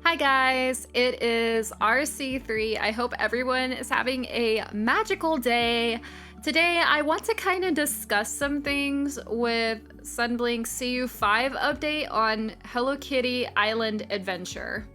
Hi guys, it is RC3. I hope everyone is having a magical day. Today I want to kind of discuss some things with Sunblink's CU5 update on Hello Kitty Island Adventure.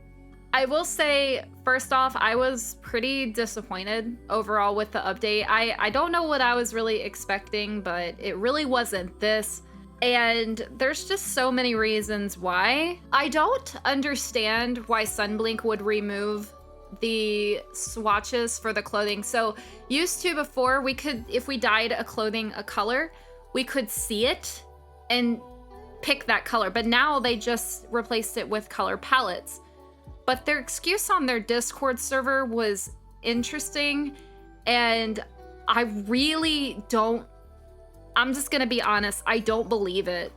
I will say, first off, I was pretty disappointed overall with the update. I don't know what I was really expecting, but it really wasn't this. And there's just so many reasons why. I don't understand why Sunblink would remove the swatches for the clothing. So used to before, we could, if we dyed a clothing a color, we could see it and pick that color. But now they just replaced it with color palettes. But their excuse on their Discord server was interesting, and I really don't, I'm just gonna be honest, I don't believe it.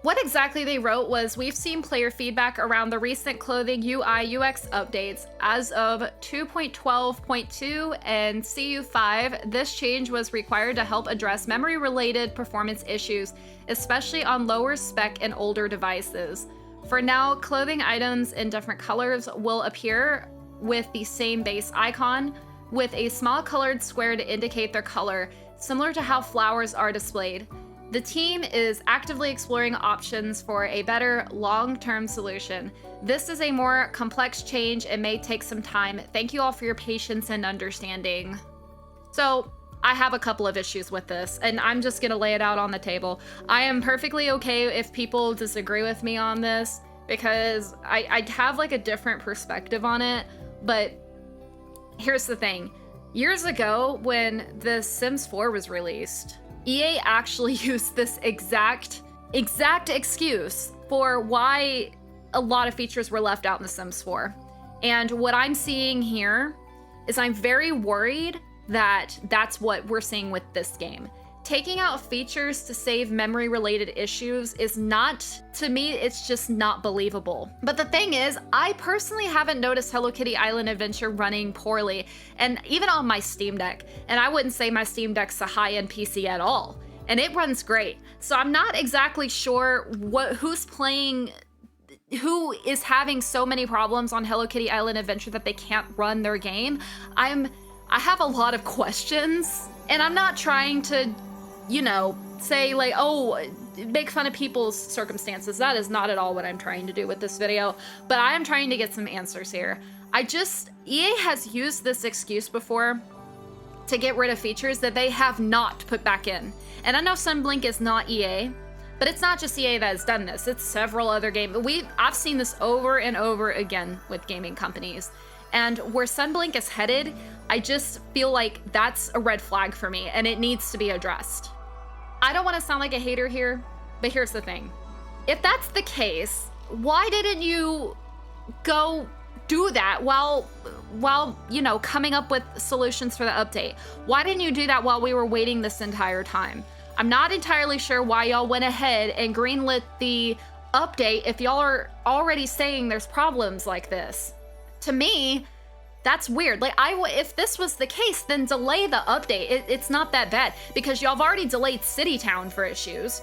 What exactly they wrote was, we've seen player feedback around the recent clothing UI UX updates. As of 2.12.2 and CU5, this change was required to help address memory-related performance issues, especially on lower spec and older devices. For now, clothing items in different colors will appear with the same base icon, with a small colored square to indicate their color, similar to how flowers are displayed. The team is actively exploring options for a better long-term solution. This is a more complex change and may take some time. Thank you all for your patience and understanding. So, I have a couple of issues with this, and I'm just gonna lay it out on the table. I am perfectly okay if people disagree with me on this, because I have like a different perspective on it, but here's the thing. Years ago, when The Sims 4 was released, EA actually used this exact excuse for why a lot of features were left out in The Sims 4. And what I'm seeing here is I'm very worried that that's what we're seeing with this game. Taking out features to save memory-related issues is not, to me, it's just not believable. But the thing is, I personally haven't noticed Hello Kitty Island Adventure running poorly, and even on my Steam Deck. And I wouldn't say my Steam Deck's a high-end PC at all. And it runs great. So I'm not exactly sure who is having so many problems on Hello Kitty Island Adventure that they can't run their game. I have a lot of questions, and I'm not trying to, you know, say like, oh, make fun of people's circumstances. That is not at all what I'm trying to do with this video, but I am trying to get some answers here. EA has used this excuse before to get rid of features that they have not put back in. And I know Sunblink is not EA, but it's not just EA that has done this. It's several other games. I've seen this over and over again with gaming companies. And where Sunblink is headed, I just feel like that's a red flag for me, and it needs to be addressed. I don't want to sound like a hater here, but here's the thing. If that's the case, why didn't you go do that while you know, coming up with solutions for the update? Why didn't you do that while we were waiting this entire time? I'm not entirely sure why y'all went ahead and greenlit the update if y'all are already saying there's problems like this. To me, that's weird. Like, if this was the case, then delay the update. It's not that bad, because y'all have already delayed City Town for issues.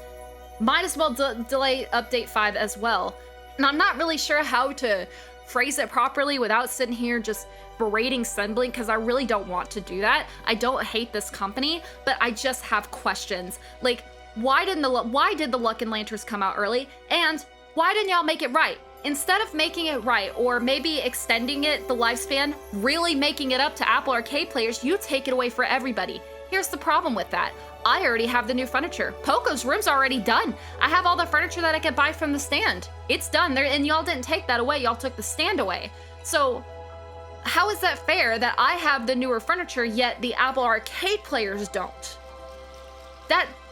Might as well delay update 5 as well. And I'm not really sure how to phrase it properly without sitting here just berating Sunblink, because I really don't want to do that. I don't hate this company, but I just have questions. Like, why did the Luck and Lanterns come out early? And why didn't y'all make it right? Instead of making it right, or maybe extending it, the lifespan, really making it up to Apple Arcade players, you take it away for everybody. Here's the problem with that. I already have the new furniture. Poco's room's already done. I have all the furniture that I could buy from the stand. It's done there, and y'all didn't take that away. Y'all took the stand away. So how is that fair that I have the newer furniture, yet the Apple Arcade players don't?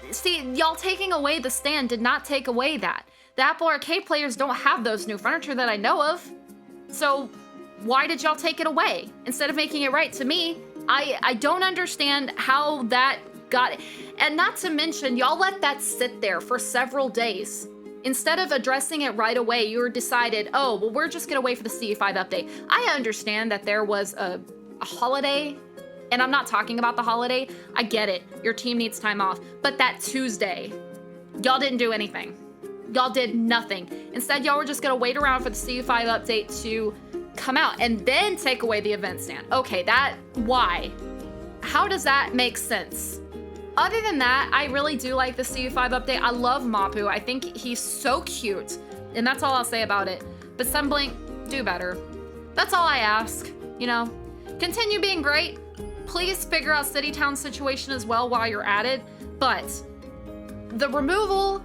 See, y'all taking away the stand did not take away that. The Apple Arcade players don't have those new furniture that I know of. So why did y'all take it away instead of making it right? To me, I don't understand how that got it. And not to mention, y'all let that sit there for several days. Instead of addressing it right away, you decided, oh, well, we're just gonna wait for the CU5 update. I understand that there was a holiday, and I'm not talking about the holiday. I get it, your team needs time off. But that Tuesday, y'all didn't do anything. Y'all did nothing. Instead, y'all were just gonna wait around for the CU5 update to come out and then take away the event stand. Okay, why? How does that make sense? Other than that, I really do like the CU5 update. I love Mapu. I think he's so cute, and that's all I'll say about it. But Sunblink, do better. That's all I ask, you know? Continue being great. Please figure out City Town situation as well while you're at it, but the removal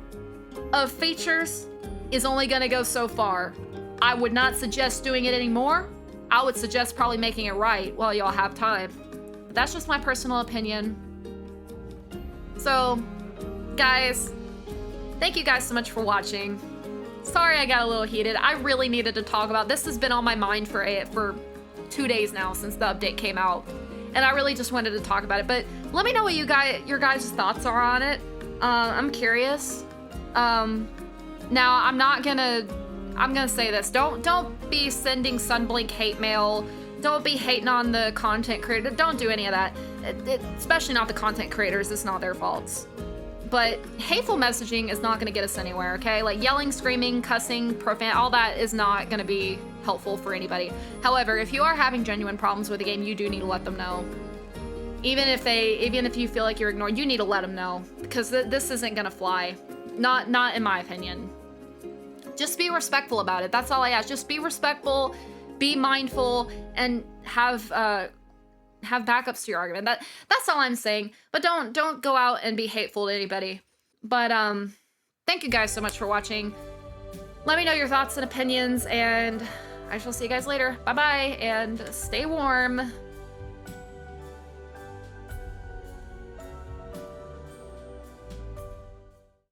of features is only gonna go so far. I would not suggest doing it anymore. I would suggest probably making it right while y'all have time. But that's just my personal opinion. So, guys, thank you guys so much for watching. Sorry I got a little heated. I really needed to talk about this. Has been on my mind for 2 days now since the update came out, and I really just wanted to talk about it. But let me know what your guys' thoughts are on it. I'm curious. Now I'm gonna say this. Don't be sending Sunblink hate mail. Don't be hating on the content creator. Don't do any of that. Especially not the content creators. It's not their faults. But hateful messaging is not gonna get us anywhere, okay? Like yelling, screaming, cussing, profane, all that is not gonna be helpful for anybody. However, if you are having genuine problems with the game, you do need to let them know. Even if you feel like you're ignored, you need to let them know, because this isn't gonna fly. Not in my opinion. Just be respectful about it. That's all I ask. Just be respectful, be mindful, and have backups to your argument. That's all I'm saying. But don't go out and be hateful to anybody. But thank you guys so much for watching. Let me know your thoughts and opinions, and I shall see you guys later. Bye bye, and stay warm.